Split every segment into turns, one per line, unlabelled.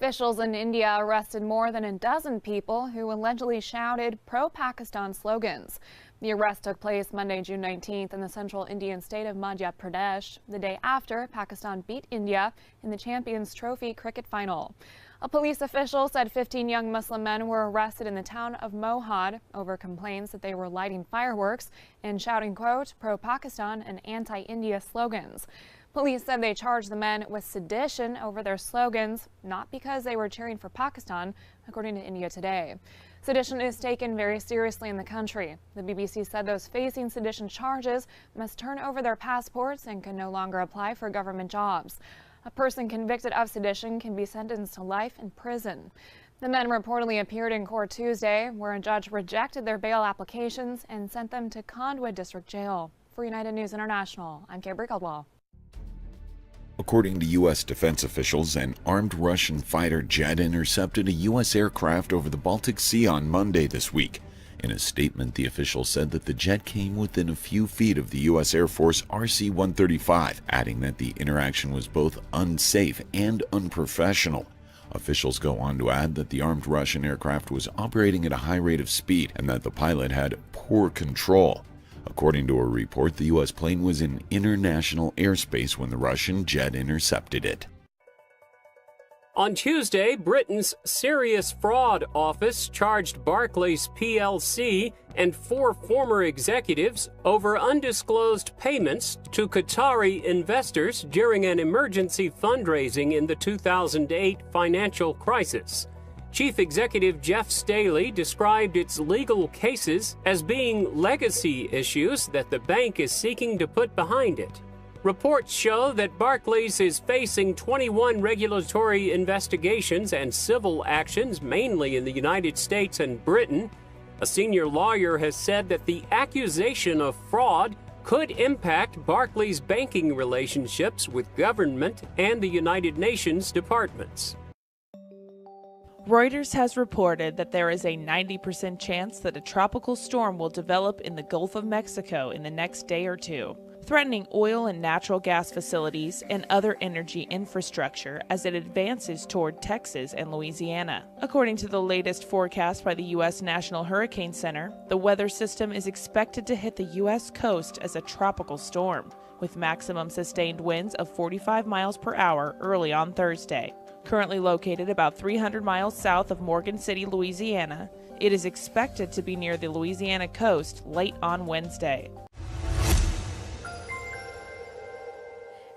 Officials in India arrested more than a dozen people who allegedly shouted pro-Pakistan slogans. The arrest took place Monday, June 19th in the central Indian state of Madhya Pradesh, the day after Pakistan beat India in the Champions Trophy cricket final. A police official said 15 young Muslim men were arrested in the town of Mohad over complaints that they were lighting fireworks and shouting, quote, pro-Pakistan and anti-India slogans. Police said they charged the men with sedition over their slogans, not because they were cheering for Pakistan, according to India Today. Sedition is taken very seriously in the country. The BBC said those facing sedition charges must turn over their passports and can no longer apply for government jobs. A person convicted of sedition can be sentenced to life in prison. The men reportedly appeared in court Tuesday, where a judge rejected their bail applications and sent them to Khandwa District Jail. For United News International, I'm Gabrielle Caldwell.
According to U.S. defense officials, an armed Russian fighter jet intercepted a U.S. aircraft over the Baltic Sea on Monday this week. In a statement, the official said that the jet came within a few feet of the U.S. Air Force RC-135, adding that the interaction was both unsafe and unprofessional. Officials go on to add that the armed Russian aircraft was operating at a high rate of speed and that the pilot had poor control. According to a report, the U.S. plane was in international airspace when the Russian jet intercepted it.
On Tuesday, Britain's Serious Fraud Office charged Barclays plc and 4 former executives over undisclosed payments to Qatari investors during an emergency fundraising in the 2008 financial crisis. Chief Executive Jeff Staley described its legal cases as being legacy issues that the bank is seeking to put behind it. Reports show that Barclays is facing 21 regulatory investigations and civil actions, mainly in the United States and Britain. A senior lawyer has said that the accusation of fraud could impact Barclays' banking relationships with government and the United Nations departments.
Reuters has reported that there is a 90% chance that a tropical storm will develop in the Gulf of Mexico in the next day or two, threatening oil and natural gas facilities and other energy infrastructure as it advances toward Texas and Louisiana. According to the latest forecast by the U.S. National Hurricane Center, the weather system is expected to hit the U.S. coast as a tropical storm, with maximum sustained winds of 45 miles per hour early on Thursday. Currently located about 300 miles south of Morgan City, Louisiana, it is expected to be near the Louisiana coast late on Wednesday.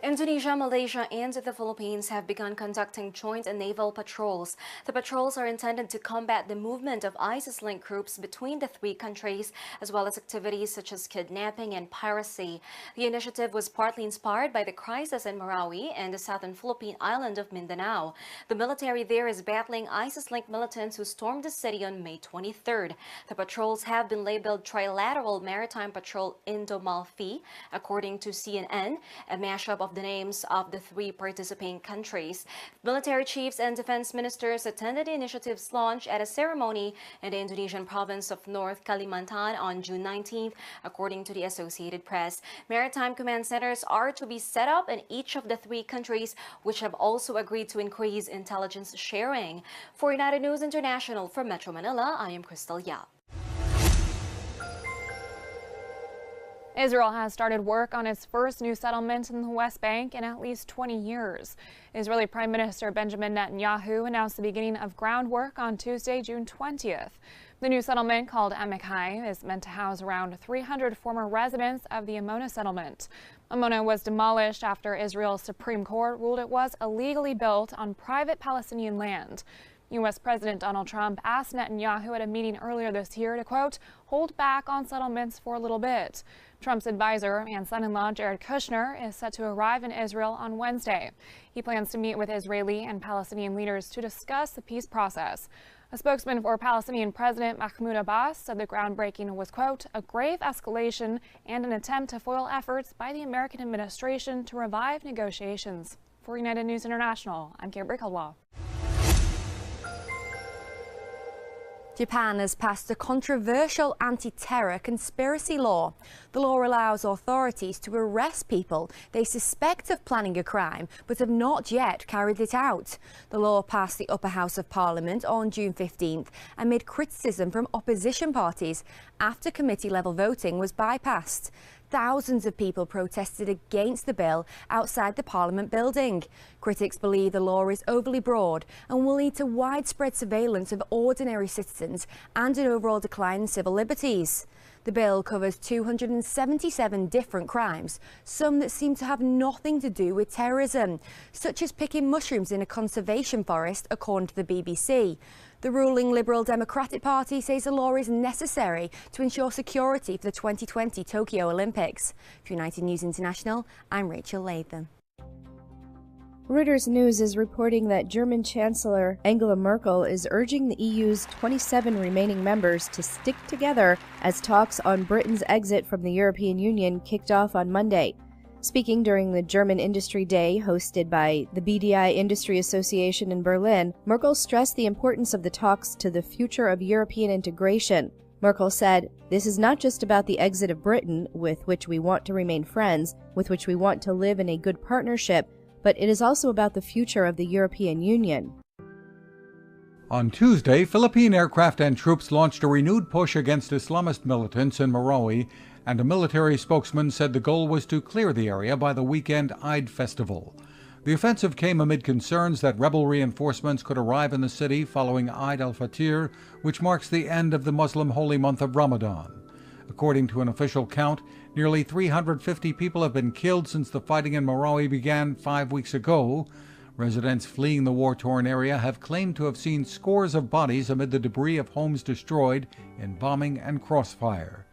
Indonesia, Malaysia, and the Philippines have begun conducting joint naval patrols. The patrols are intended to combat the movement of ISIS-linked groups between the 3 countries, as well as activities such as kidnapping and piracy. The initiative was partly inspired by the crisis in Marawi and the southern Philippine island of Mindanao. The military there is battling ISIS-linked militants who stormed the city on May 23rd. The patrols have been labeled Trilateral Maritime Patrol Indo-Malfi, according to CNN, a mashup of the names of the 3 participating countries. Military chiefs and defense ministers attended the initiative's launch at a ceremony in the Indonesian province of North Kalimantan on June 19th, according to the Associated Press. Maritime command centers are to be set up in each of the 3 countries, which have also agreed to increase intelligence sharing. For United News International from Metro Manila, I am Crystal Yap.
Israel has started work on its first new settlement in the West Bank in at least 20 years. Israeli Prime Minister Benjamin Netanyahu announced the beginning of groundwork on Tuesday, June 20th. The new settlement, called Amichai, is meant to house around 300 former residents of the Amona settlement. Amona was demolished after Israel's Supreme Court ruled it was illegally built on private Palestinian land. U.S. President Donald Trump asked Netanyahu at a meeting earlier this year to, quote, hold back on settlements for a little bit. Trump's advisor and son-in-law Jared Kushner is set to arrive in Israel on Wednesday. He plans to meet with Israeli and Palestinian leaders to discuss the peace process. A spokesman for Palestinian President Mahmoud Abbas said the groundbreaking was, quote, a grave escalation and an attempt to foil efforts by the American administration to revive negotiations. For United News International, I'm Gabrielle Caldwell.
Japan has passed a controversial anti-terror conspiracy law. The law allows authorities to arrest people they suspect of planning a crime but have not yet carried it out. The law passed the upper house of Parliament on June 15th amid criticism from opposition parties after committee-level voting was bypassed. Thousands of people protested against the bill outside the Parliament building. Critics believe the law is overly broad and will lead to widespread surveillance of ordinary citizens and an overall decline in civil liberties. The bill covers 277 different crimes, some that seem to have nothing to do with terrorism, such as picking mushrooms in a conservation forest, according to the BBC. The ruling Liberal Democratic Party says the law is necessary to ensure security for the 2020 Tokyo Olympics. For United News International, I'm Rachel Latham.
Reuters News is reporting that German Chancellor Angela Merkel is urging the EU's 27 remaining members to stick together as talks on Britain's exit from the European Union kicked off on Monday. Speaking during the German Industry Day hosted by the BDI Industry Association in Berlin, Merkel stressed the importance of the talks to the future of European integration. Merkel said, "This is not just about the exit of Britain, with which we want to remain friends, with which we want to live in a good partnership, but it is also about the future of the European Union."
On Tuesday, Philippine aircraft and troops launched a renewed push against Islamist militants in Marawi, and a military spokesman said the goal was to clear the area by the weekend Eid festival. The offensive came amid concerns that rebel reinforcements could arrive in the city following Eid al-Fitr, which marks the end of the Muslim holy month of Ramadan. According to an official count, nearly 350 people have been killed since the fighting in Marawi began 5 weeks ago. Residents fleeing the war-torn area have claimed to have seen scores of bodies amid the debris of homes destroyed in bombing and crossfire.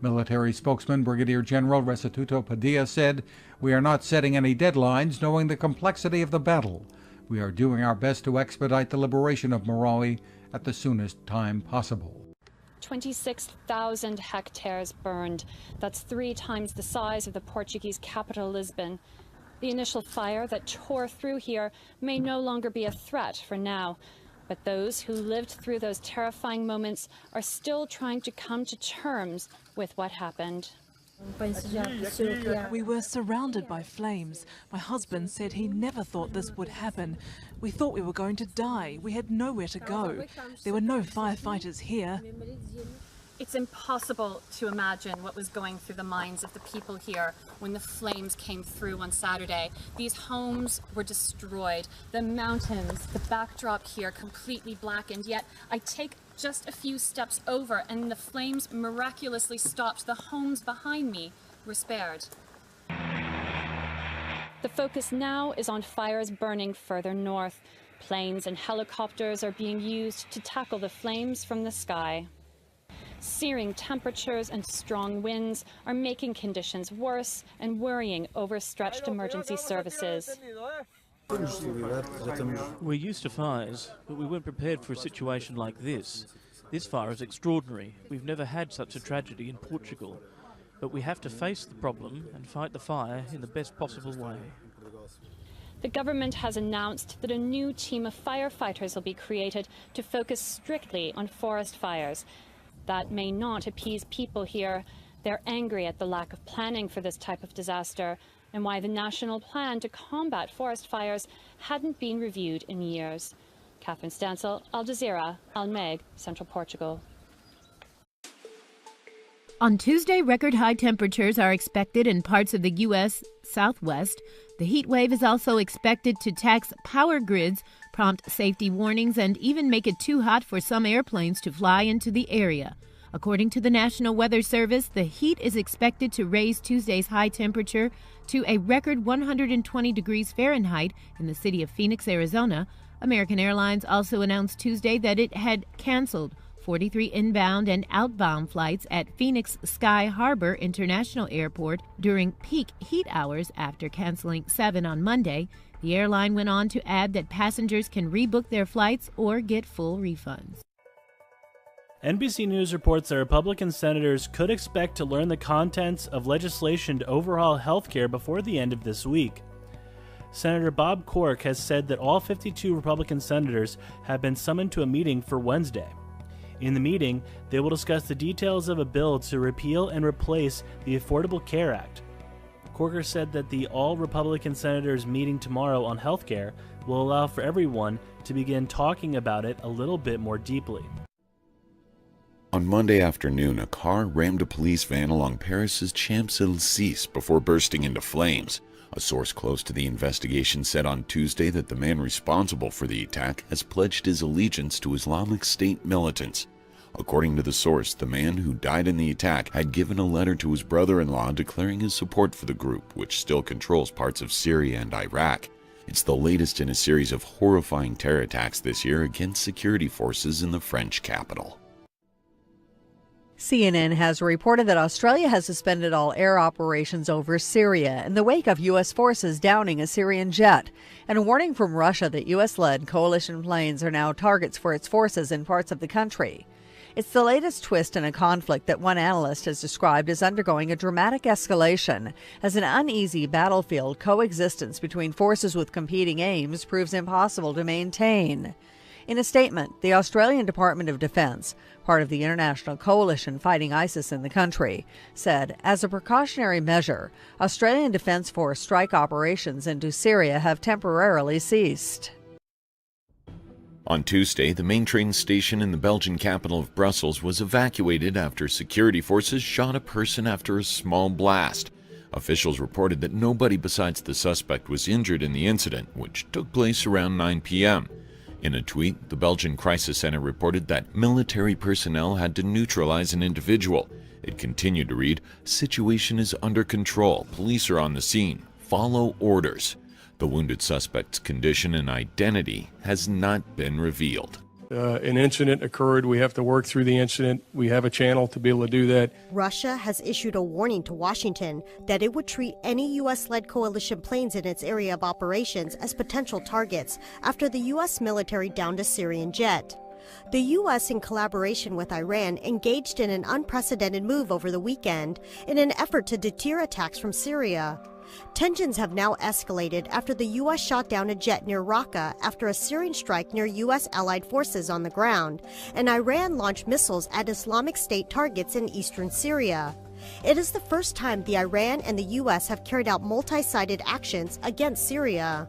Military spokesman Brigadier General Restituto Padilla said, "We are not setting any deadlines, knowing the complexity of the battle. We are doing our best to expedite the liberation of Marawi at the soonest time possible."
26,000 hectares burned. That's 3 times the size of the Portuguese capital, Lisbon. The initial fire that tore through here may no longer be a threat for now, but those who lived through those terrifying moments are still trying to come to terms with what happened.
We were surrounded by flames. My husband said he never thought this would happen. We thought we were going to die. We had nowhere to go. There were no firefighters here.
It's impossible to imagine what was going through the minds of the people here when the flames came through on Saturday. These homes were destroyed, the mountains, the backdrop here completely blackened, yet I take just a few steps over and the flames miraculously stopped. The homes behind me were spared. The focus now is on fires burning further north. Planes and helicopters are being used to tackle the flames from the sky. Searing temperatures and strong winds are making conditions worse and worrying overstretched emergency services.
We're used to fires, but we weren't prepared for a situation like this. This fire is extraordinary. We've never had such a tragedy in Portugal. But we have to face the problem and fight the fire in the best possible way.
The government has announced that a new team of firefighters will be created to focus strictly on forest fires. That may not appease people here. They're angry at the lack of planning for this type of disaster and why the national plan to combat forest fires hadn't been reviewed in years. Catherine Stansel, Al Jazeera, Almeg, Central Portugal.
On Tuesday, record high temperatures are expected in parts of the U.S. Southwest. The heat wave is also expected to tax power grids, prompt safety warnings, and even make it too hot for some airplanes to fly into the area. According to the National Weather Service, the heat is expected to raise Tuesday's high temperature to a record 120 degrees Fahrenheit in the city of Phoenix, Arizona. American Airlines also announced Tuesday that it had canceled 43 inbound and outbound flights at Phoenix Sky Harbor International Airport during peak heat hours after canceling 7 on Monday. The airline went on to add that passengers can rebook their flights or get full refunds.
NBC News reports that Republican senators could expect to learn the contents of legislation to overhaul health care before the end of this week. Senator Bob Cork has said that all 52 Republican senators have been summoned to a meeting for Wednesday. In the meeting, they will discuss the details of a bill to repeal and replace the Affordable Care Act. Corker said that the all-Republican senators meeting tomorrow on healthcare will allow for everyone to begin talking about it a little bit more deeply.
On Monday afternoon, a car rammed a police van along Paris's Champs-Élysées before bursting into flames. A source close to the investigation said on Tuesday that the man responsible for the attack has pledged his allegiance to Islamic State militants. According to the source, the man who died in the attack had given a letter to his brother-in-law declaring his support for the group, which still controls parts of Syria and Iraq. It's the latest in a series of horrifying terror attacks this year against security forces in the French capital.
CNN has reported that Australia has suspended all air operations over Syria in the wake of U.S. forces downing a Syrian jet, and a warning from Russia that U.S.-led coalition planes are now targets for its forces in parts of the country. It's the latest twist in a conflict that one analyst has described as undergoing a dramatic escalation, as an uneasy battlefield coexistence between forces with competing aims proves impossible to maintain. In a statement, the Australian Department of Defence, part of the international coalition fighting ISIS in the country, said, as a precautionary measure, Australian Defence Force strike operations into Syria have temporarily ceased.
On Tuesday, the main train station in the Belgian capital of Brussels was evacuated after security forces shot a person after a small blast. Officials reported that nobody besides the suspect was injured in the incident, which took place around 9 p.m. In a tweet, the Belgian Crisis Center reported that military personnel had to neutralize an individual. It continued to read, "Situation is under control. Police are on the scene. Follow orders." The wounded suspect's condition and identity has not been revealed.
An incident occurred. We have to work through the incident. We have a channel to be able to do that.
Russia has issued a warning to Washington that it would treat any U.S.-led coalition planes in its area of operations as potential targets after the U.S. military downed a Syrian jet. The U.S., in collaboration with Iran, engaged in an unprecedented move over the weekend in an effort to deter attacks from Syria. Tensions have now escalated after the U.S. shot down a jet near Raqqa after a Syrian strike near U.S. allied forces on the ground, and Iran launched missiles at Islamic State targets in eastern Syria. It is the first time the Iran and the U.S. have carried out multi-sided actions against Syria.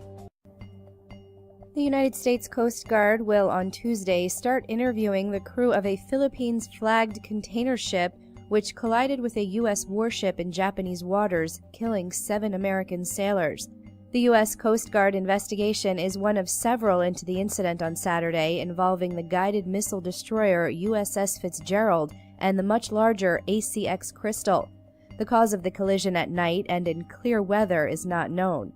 The United States Coast Guard will on Tuesday start interviewing the crew of a Philippines-flagged container ship which collided with a U.S. warship in Japanese waters, killing 7 American sailors. The U.S. Coast Guard investigation is one of several into the incident on Saturday involving the guided missile destroyer USS Fitzgerald and the much larger ACX Crystal. The cause of the collision at night and in clear weather is not known.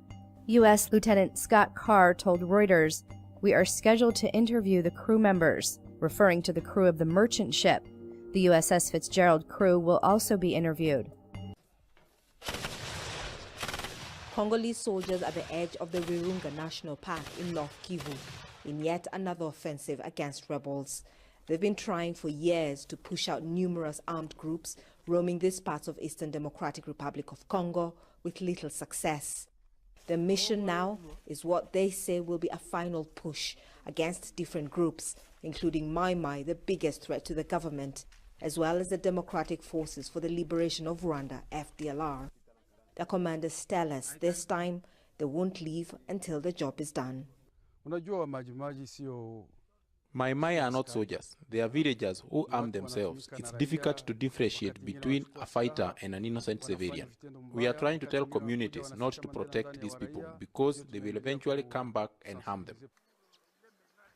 U.S. Lieutenant Scott Carr told Reuters, "We are scheduled to interview the crew members," referring to the crew of the merchant ship. The USS Fitzgerald crew will also be interviewed.
Congolese soldiers at the edge of the Virunga National Park in North Kivu in yet another offensive against rebels. They've been trying for years to push out numerous armed groups roaming these parts of Eastern Democratic Republic of Congo with little success. Their mission now is what they say will be a final push against different groups, including Mai Mai, the biggest threat to the government, as well as the Democratic Forces for the Liberation of Rwanda, FDLR. The commanders tell us this time they won't leave until the job is done.
Mai Mai are not soldiers. They are villagers who arm themselves. It's difficult to differentiate between a fighter and an innocent civilian. We are trying to tell communities not to protect these people because they will eventually come back and harm them.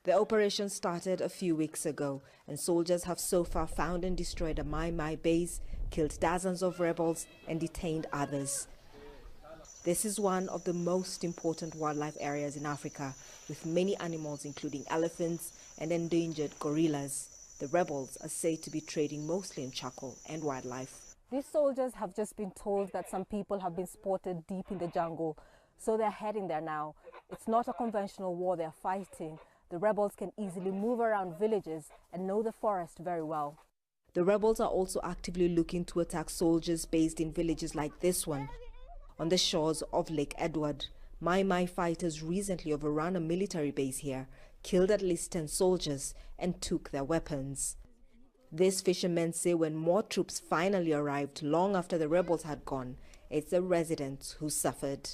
The operation started a few weeks ago, and soldiers have so far found and destroyed a Mai Mai base, killed dozens of rebels, and detained others. This is one of the most important wildlife areas in Africa, with many animals including elephants and endangered gorillas. The rebels are said to be trading mostly in charcoal and wildlife.
These soldiers have just been told that some people have been spotted deep in the jungle, so they're heading there now. It's not a conventional war they're fighting. The rebels can easily move around villages and know the forest very well.
The rebels are also actively looking to attack soldiers based in villages like this one. On the shores of Lake Edward, Mai Mai fighters recently overran a military base here, killed at least 10 soldiers, and took their weapons. These fishermen say when more troops finally arrived long after the rebels had gone, it's the residents who suffered.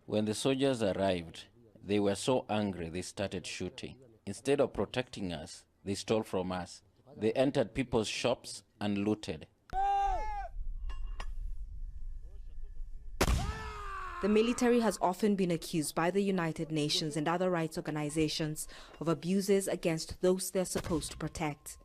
When the soldiers arrived, they were so angry they started shooting. Instead of protecting us, they stole from us. They entered people's shops and looted.
The military has often been accused by the United Nations and other rights organizations of abuses against those they're supposed to protect.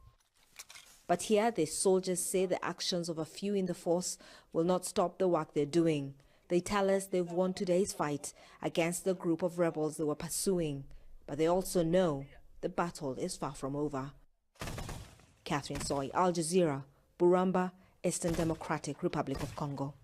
But here, the soldiers say the actions of a few in the force will not stop the work they're doing. They tell us they've won today's fight against the group of rebels they were pursuing, but they also know the battle is far from over. Catherine Soy, Al Jazeera, Buramba, Eastern Democratic Republic of Congo.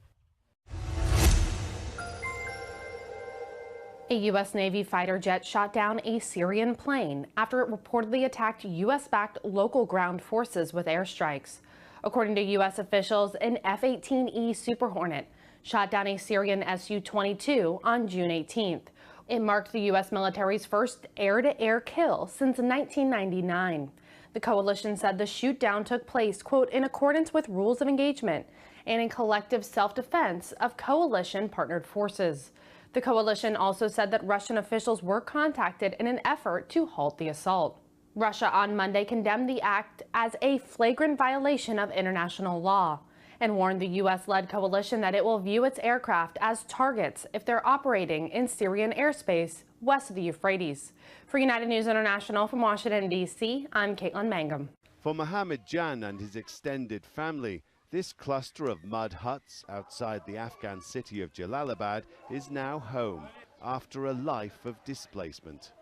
A U.S. Navy fighter jet shot down a Syrian plane after it reportedly attacked U.S.-backed local ground forces with airstrikes. According to U.S. officials, an F-18E Super Hornet shot down a Syrian Su-22 on June 18th. It marked the U.S. military's first air-to-air kill since 1999. The coalition said the shoot-down took place, quote, in accordance with rules of engagement and in collective self-defense of coalition-partnered forces. The coalition also said that Russian officials were contacted in an effort to halt the assault. Russia on Monday condemned the act as a flagrant violation of international law and warned the U.S.-led coalition that it will view its aircraft as targets if they're operating in Syrian airspace west of the Euphrates. For United News International from Washington, D.C., I'm Caitlin Mangum.
For Mohammed Jan and his extended family, this cluster of mud huts outside the Afghan city of Jalalabad is now home after a life of displacement.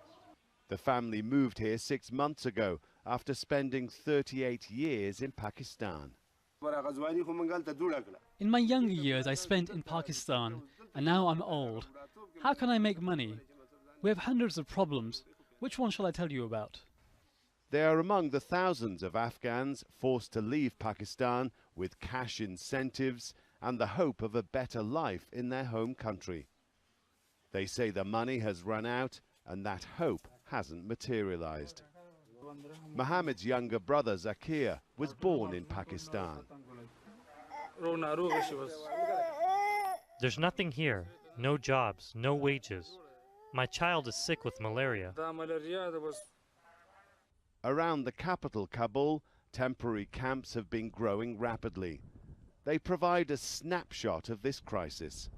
The family moved here 6 months ago after spending 38 years in Pakistan.
In my younger years, I spent in Pakistan, and now I'm old. How can I make money? We have hundreds of problems. Which one shall I tell you about?
They are among the thousands of Afghans forced to leave Pakistan with cash incentives and the hope of a better life in their home country. They say the money has run out and that hope hasn't materialized. Mohammed's younger brother Zakir was born in Pakistan.
There's nothing here, no jobs, no wages. My child is sick with malaria.
Around the capital, Kabul, temporary camps have been growing rapidly. They provide a snapshot of this crisis.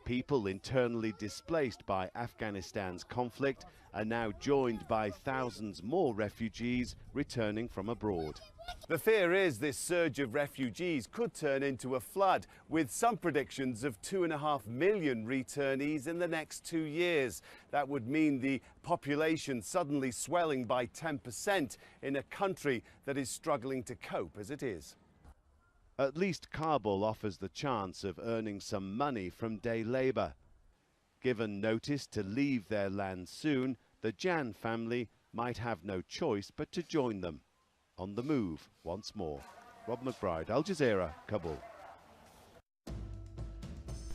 People internally displaced by Afghanistan's conflict are now joined by thousands more refugees returning from abroad. The fear is this surge of refugees could turn into a flood, with some predictions of 2.5 million returnees in the next 2 years. That would mean the population suddenly swelling by 10% in a country that is struggling to cope as it is. At least Kabul offers the chance of earning some money from day labor. Given notice to leave their land soon, the Jan family might have no choice but to join them. On the move once more. Rob McBride, Al Jazeera, Kabul.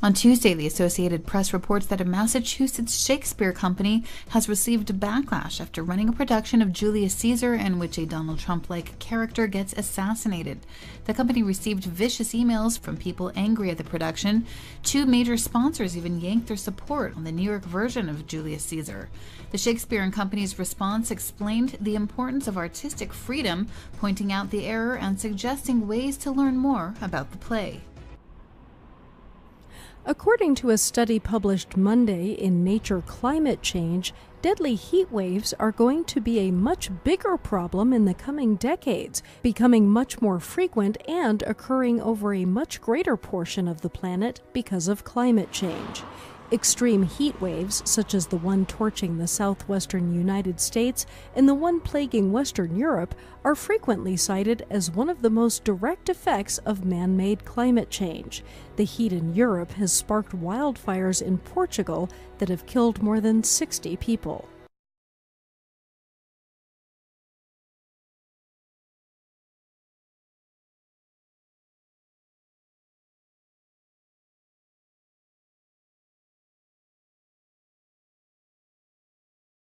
On Tuesday, the Associated Press reports that a Massachusetts Shakespeare company has received a backlash after running a production of Julius Caesar in which a Donald Trump-like character gets assassinated. The company received vicious emails from people angry at the production. 2 major sponsors even yanked their support on the New York version of Julius Caesar. The Shakespeare and Company's response explained the importance of artistic freedom, pointing out the error and suggesting ways to learn more about the play.
According to a study published Monday in Nature Climate Change, deadly heat waves are going to be a much bigger problem in the coming decades, becoming much more frequent and occurring over a much greater portion of the planet because of climate change. Extreme heat waves, such as the one torching the southwestern United States and the one plaguing Western Europe, are frequently cited as one of the most direct effects of man-made climate change. The heat in Europe has sparked wildfires in Portugal that have killed more than 60 people.